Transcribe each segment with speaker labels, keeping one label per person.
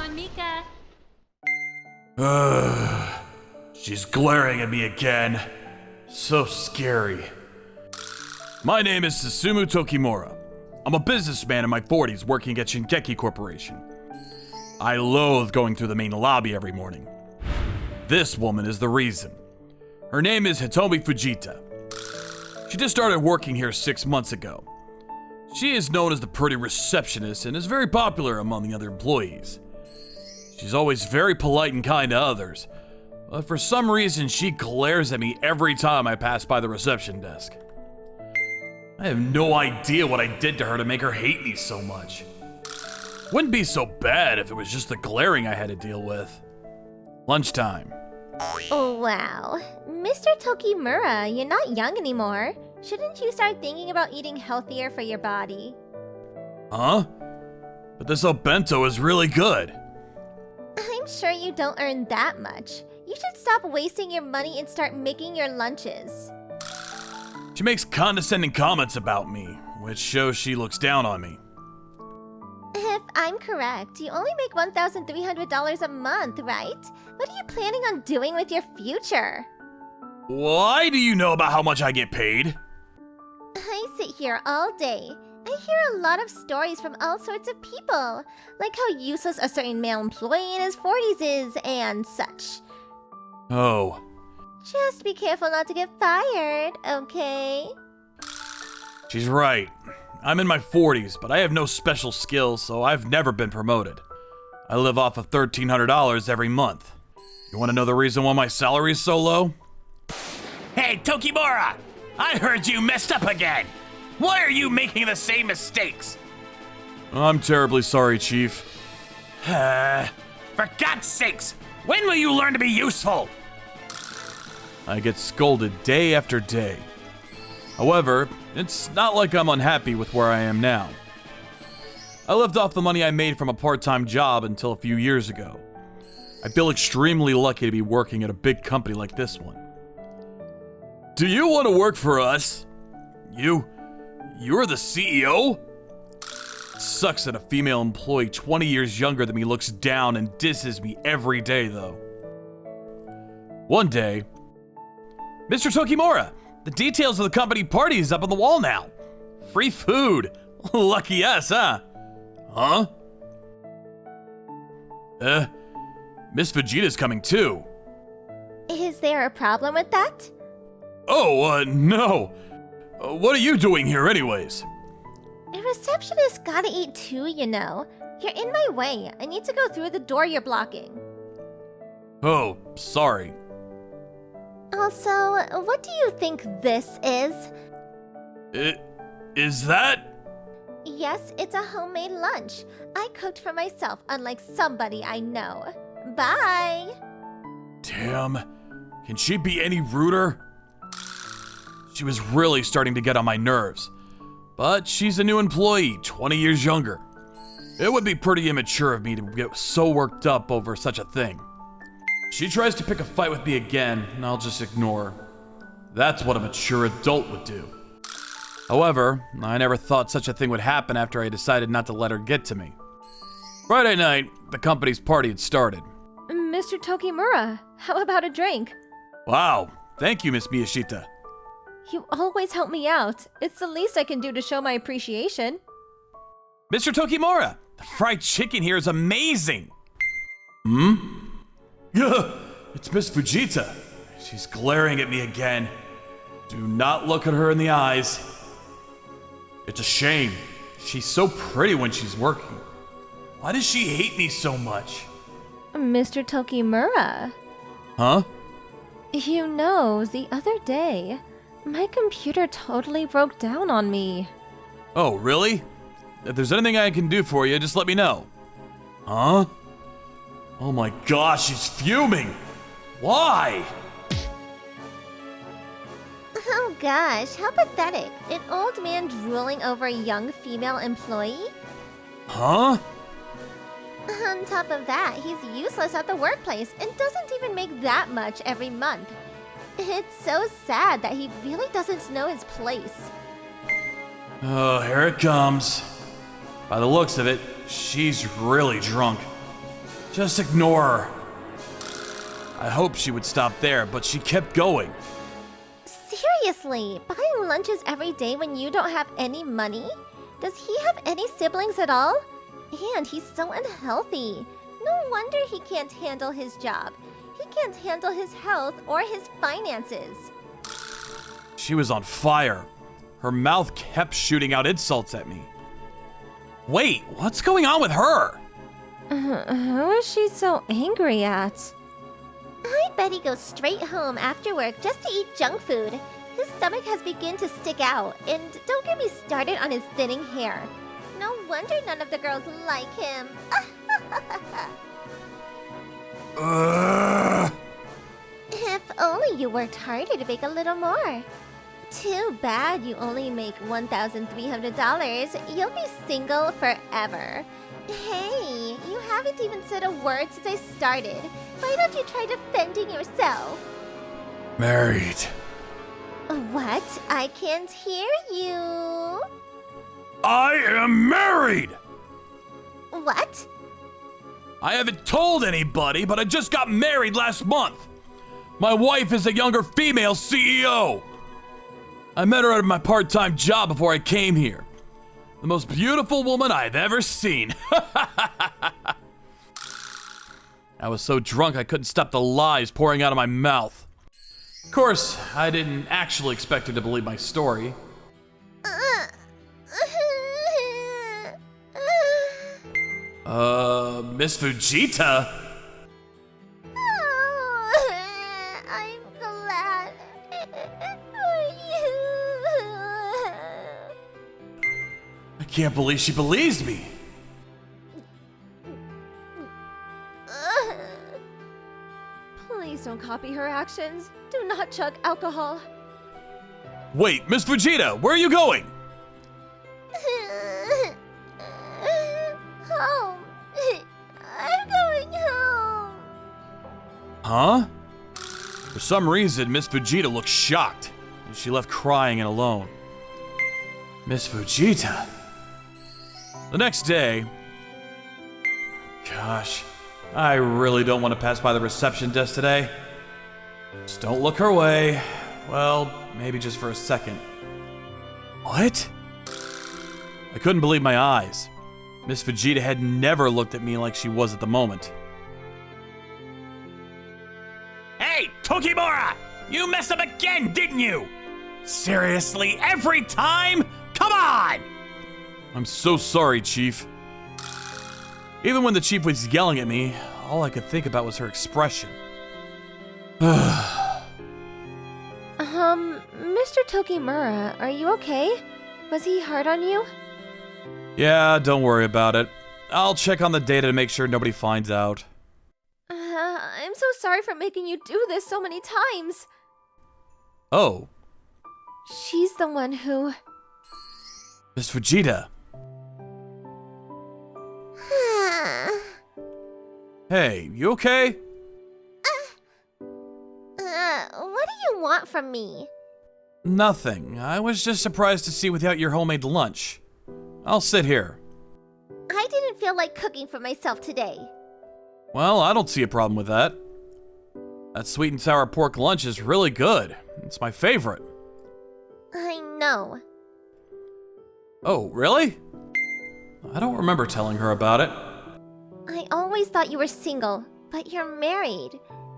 Speaker 1: on, Mika.
Speaker 2: She's glaring at me again. So scary. My name is Susumu Tokimura. I'm a businessman in my 40s working at Shingeki Corporation. I loathe going through the main lobby every morning. This woman is the reason. Her name is Hitomi Fujita. She just started working here 6 months ago. She is known as the pretty receptionist and is very popular among the other employees. She's always very polite and kind to others, but for some reason she glares at me every time I pass by the reception desk. I have no idea what I did to her to make her hate me so much. Wouldn't be so bad if it was just the glaring I had to deal with. Lunchtime.
Speaker 3: Oh, wow. Mr. Tokimura, you're not young anymore. Shouldn't you start thinking about eating healthier for your body?
Speaker 2: Huh? But this bento is really good.
Speaker 3: I'm sure you don't earn that much. You should stop wasting your money and start making your lunches.
Speaker 2: She makes condescending comments about me, which shows she looks down on me.
Speaker 3: If I'm correct, you only make $1,300 a month, right? What are you planning on doing with your future?
Speaker 2: Why do you know about how much I get paid?
Speaker 3: I sit here all day. I hear a lot of stories from all sorts of people, like how useless a certain male employee in his 40s is, and such.
Speaker 2: Oh.
Speaker 3: Just be careful not to get fired, okay?
Speaker 2: She's right. I'm in my 40s, but I have no special skills, so I've never been promoted. I live off of $1,300 every month. You want to know the reason why my salary is so low?
Speaker 4: Hey, Tokimura! I heard you messed up again! Why are you making the same mistakes?
Speaker 2: I'm terribly sorry, Chief.
Speaker 4: For God's sakes, when will you learn to be useful?
Speaker 2: I get scolded day after day. However, it's not like I'm unhappy with where I am now. I lived off the money I made from a part-time job until a few years ago. I feel extremely lucky to be working at a big company like this one. Do you want to work for us? You're the CEO? It sucks that a female employee 20 years younger than me looks down and disses me every day, though. One day, Mr. Tokimura, the details of the company party is up on the wall now. Free food. Lucky us, huh? Huh? Miss Vegeta's coming too.
Speaker 3: Is there a problem with that?
Speaker 2: Oh, no. What are you doing here anyways?
Speaker 3: A receptionist gotta eat too, you know. You're in my way. I need to go through the door you're blocking.
Speaker 2: Oh, sorry.
Speaker 3: Also, what do you think this is?
Speaker 2: Is that?
Speaker 3: Yes, it's a homemade lunch. I cooked for myself, unlike somebody I know. Bye!
Speaker 2: Damn. Can she be any ruder? She was really starting to get on my nerves. But she's a new employee, 20 years younger. It would be pretty immature of me to get so worked up over such a thing. She tries to pick a fight with me again, and I'll just ignore her. That's what a mature adult would do. However, I never thought such a thing would happen after I decided not to let her get to me. Friday night, the company's party had started.
Speaker 3: Mr. Tokimura, how about a drink?
Speaker 2: Wow, thank you, Miss Miyashita.
Speaker 3: You always help me out. It's the least I can do to show my appreciation.
Speaker 2: Mr. Tokimura, the fried chicken here is amazing. It's Miss Fujita. She's glaring at me again. Do not look at her in the eyes. It's a shame. She's so pretty when she's working. Why does she hate me so much?
Speaker 3: Mr. Tokimura.
Speaker 2: Huh?
Speaker 3: You know, the other day, my computer totally broke down on me.
Speaker 2: Oh, really? If there's anything I can do for you, just let me know. Huh? Oh my gosh, she's fuming. Why?
Speaker 3: Oh gosh, how pathetic. An old man drooling over a young female employee?
Speaker 2: Huh?
Speaker 3: On top of that, he's useless at the workplace and doesn't even make that much every month. It's so sad that he really doesn't know his place.
Speaker 2: Oh, here it comes. By the looks of it, she's really drunk. Just ignore her. I hoped she would stop there, but she kept going.
Speaker 3: Seriously, buying lunches every day when you don't have any money? Does he have any siblings at all? And he's so unhealthy. No wonder he can't handle his job. He can't handle his health or his finances.
Speaker 2: She was on fire. Her mouth kept shooting out insults at me. Wait, what's going on with her?
Speaker 3: Who is she so angry at? I bet he goes straight home after work just to eat junk food. His stomach has begun to stick out, and don't get me started on his thinning hair. No wonder none of the girls like him. If only you worked harder to make a little more. Too bad you only make $1,300. You'll be single forever. Hey, you haven't even said a word since I started. Why don't you try defending yourself?
Speaker 2: Married.
Speaker 3: What? I can't hear you.
Speaker 2: I am married!
Speaker 3: What?
Speaker 2: I haven't told anybody, but I just got married last month. My wife is a younger female CEO. I met her at my part-time job before I came here. The most beautiful woman I've ever seen. I was so drunk I couldn't stop the lies pouring out of my mouth. Of course, I didn't actually expect her to believe my story. Miss Fujita?
Speaker 3: Oh, I'm glad for you.
Speaker 2: I can't believe she believes me.
Speaker 3: Please don't copy her actions. Do not chug alcohol.
Speaker 2: Wait, Miss Fujita, where are you going?
Speaker 3: Home. I'm going home.
Speaker 2: Huh? For some reason, Miss Fujita looked shocked, and she left crying and alone. Miss Fujita? The next day... Gosh, I really don't want to pass by the reception desk today. Just don't look her way. Well, maybe just for a second. What? I couldn't believe my eyes. Miss Fujita had never looked at me like she was at the moment.
Speaker 4: Hey, Tokimura! You messed up again, didn't you? Seriously, every time? Come on!
Speaker 2: I'm so sorry, Chief. Even when the Chief was yelling at me, all I could think about was her expression.
Speaker 3: Mr. Tokimura, are you okay? Was he hard on you?
Speaker 2: Yeah, don't worry about it. I'll check on the data to make sure nobody finds out.
Speaker 3: I'm so sorry for making you do this so many times.
Speaker 2: Oh,
Speaker 3: She's the one who...
Speaker 2: Miss Fujita. Hey, you okay?
Speaker 3: What do you want from me?
Speaker 2: Nothing. I was just surprised to see without your homemade lunch. I'll sit here.
Speaker 3: I didn't feel like cooking for myself today.
Speaker 2: Well, I don't see a problem with that. That sweet and sour pork lunch is really good. It's my favorite.
Speaker 3: I know.
Speaker 2: Oh, really? I don't remember telling her about it.
Speaker 3: I always thought you were single, but you're married.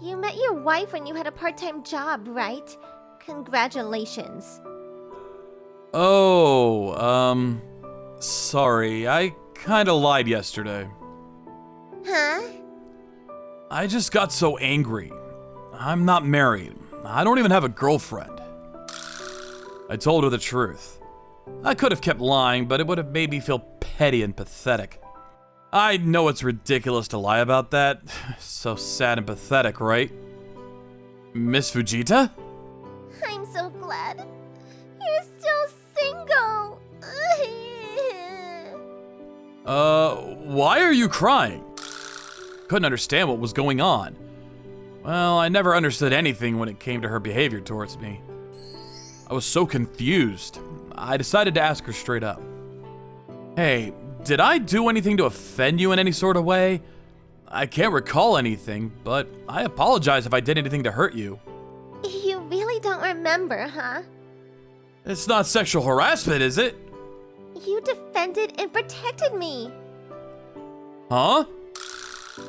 Speaker 3: You met your wife when you had a part-time job, right? Congratulations.
Speaker 2: Oh, sorry. I kinda lied yesterday.
Speaker 3: Huh?
Speaker 2: I just got so angry. I'm not married. I don't even have a girlfriend. I told her the truth. I could have kept lying, but it would have made me feel petty and pathetic. I know it's ridiculous to lie about that. So sad and pathetic, right? Miss Fujita?
Speaker 3: I'm so glad. You're still single.
Speaker 2: Why are you crying? Couldn't understand what was going on. Well, I never understood anything when it came to her behavior towards me. I was so confused. I decided to ask her straight up. Hey, did I do anything to offend you in any sort of way? I can't recall anything, but I apologize if I did anything to hurt you.
Speaker 3: You really don't remember, huh?
Speaker 2: It's not sexual harassment, is it?
Speaker 3: You defended and protected me.
Speaker 2: Huh?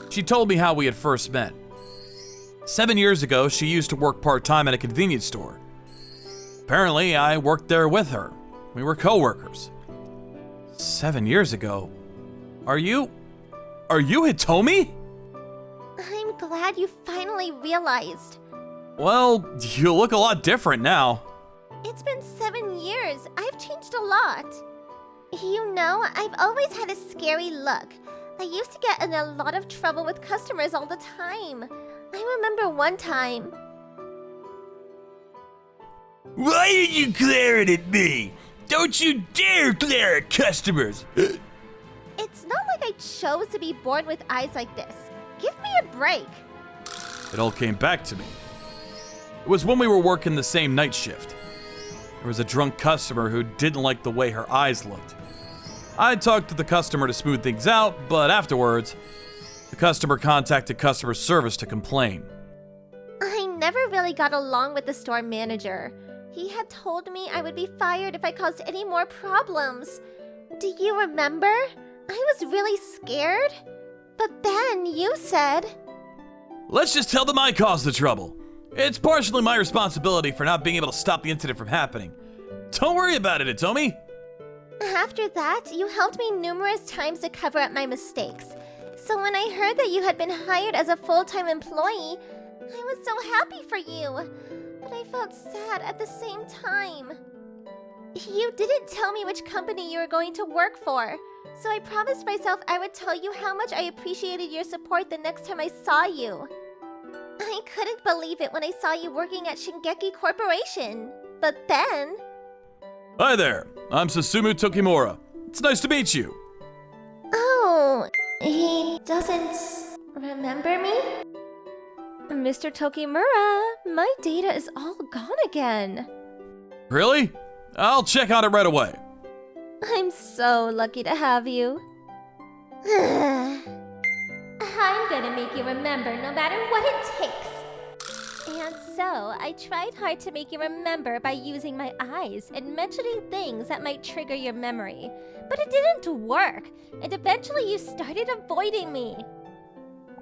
Speaker 2: She told me how we had first met. 7 years ago, she used to work part-time at a convenience store. Apparently, I worked there with her. We were co-workers. 7 years ago? Are you Hitomi?
Speaker 3: I'm glad you finally realized.
Speaker 2: Well, you look a lot different now.
Speaker 3: It's been 7 years. I've changed a lot. You know, I've always had a scary look. I used to get in a lot of trouble with customers all the time. I remember one time.
Speaker 4: Why are you glaring at me? Don't you dare glare at customers!
Speaker 3: It's not like I chose to be born with eyes like this. Give me a break.
Speaker 2: It all came back to me. It was when we were working the same night shift. There was a drunk customer who didn't like the way her eyes looked. I talked to the customer to smooth things out, but afterwards, the customer contacted customer service to complain.
Speaker 3: I never really got along with the store manager. He had told me I would be fired if I caused any more problems. Do you remember? I was really scared. But then you said...
Speaker 2: Let's just tell them I caused the trouble. It's partially my responsibility for not being able to stop the incident from happening. Don't worry about it, Hitomi.
Speaker 3: After that, you helped me numerous times to cover up my mistakes. So when I heard that you had been hired as a full-time employee, I was so happy for you. But I felt sad at the same time. You didn't tell me which company you were going to work for. So I promised myself I would tell you how much I appreciated your support the next time I saw you. I couldn't believe it when I saw you working at Shingeki Corporation. But then...
Speaker 2: Hi there, I'm Susumu Tokimura. It's nice to meet you.
Speaker 3: Oh, he doesn't remember me? Mr. Tokimura, my data is all gone again.
Speaker 2: Really? I'll check on it right away.
Speaker 3: I'm so lucky to have you. I'm gonna make you remember no matter what it takes. And so, I tried hard to make you remember by using my eyes and mentioning things that might trigger your memory. But it didn't work, and eventually you started avoiding me.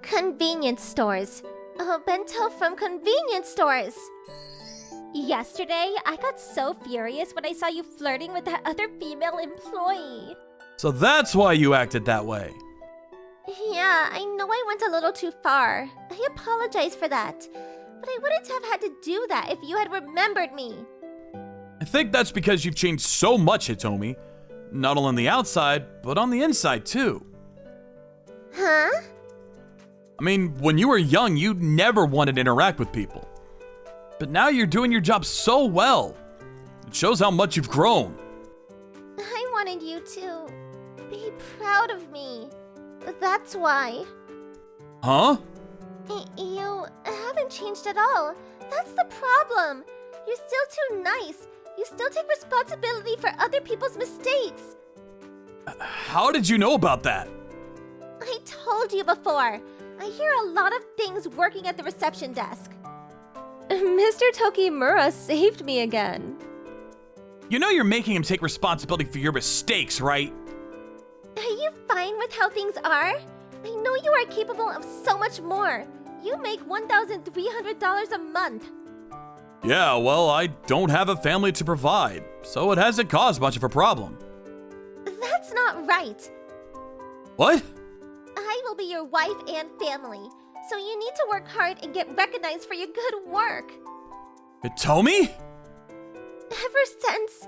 Speaker 3: Convenience stores. Oh, bento from convenience stores. Yesterday, I got so furious when I saw you flirting with that other female employee.
Speaker 2: So that's why you acted that way.
Speaker 3: Yeah, I know I went a little too far. I apologize for that. But I wouldn't have had to do that if you had remembered me.
Speaker 2: I think that's because you've changed so much, Hitomi. Not only on the outside, but on the inside too.
Speaker 3: Huh?
Speaker 2: I mean, when you were young, you never wanted to interact with people. But now you're doing your job so well. It shows how much you've grown.
Speaker 3: I wanted you to be proud of me. That's why.
Speaker 2: Huh?
Speaker 3: You haven't changed at all. That's the problem. You're still too nice. You still take responsibility for other people's mistakes.
Speaker 2: How did you know about that?
Speaker 3: I told you before. I hear a lot of things working at the reception desk. Mr. Tokimura saved me again.
Speaker 2: You know you're making him take responsibility for your mistakes, right?
Speaker 3: Are you fine with how things are? I know you are capable of so much more. You make $1,300 a month.
Speaker 2: Yeah, well, I don't have a family to provide, so it hasn't caused much of a problem.
Speaker 3: That's not right.
Speaker 2: What?
Speaker 3: I will be your wife and family, so you need to work hard and get recognized for your good work.
Speaker 2: Hitomi?
Speaker 3: Ever since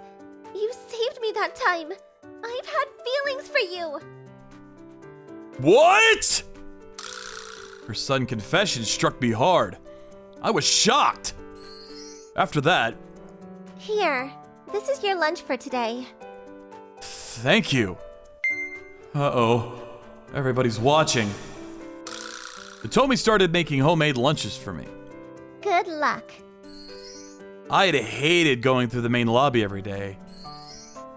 Speaker 3: you saved me that time, I've had feelings for you.
Speaker 2: What? Her sudden confession struck me hard. I was shocked. After that...
Speaker 3: Here, this is your lunch for today.
Speaker 2: Thank you. Uh-oh. Everybody's watching. Hitomi started making homemade lunches for me.
Speaker 3: Good luck.
Speaker 2: I had hated going through the main lobby every day.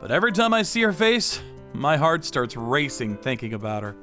Speaker 2: But every time I see her face, my heart starts racing thinking about her.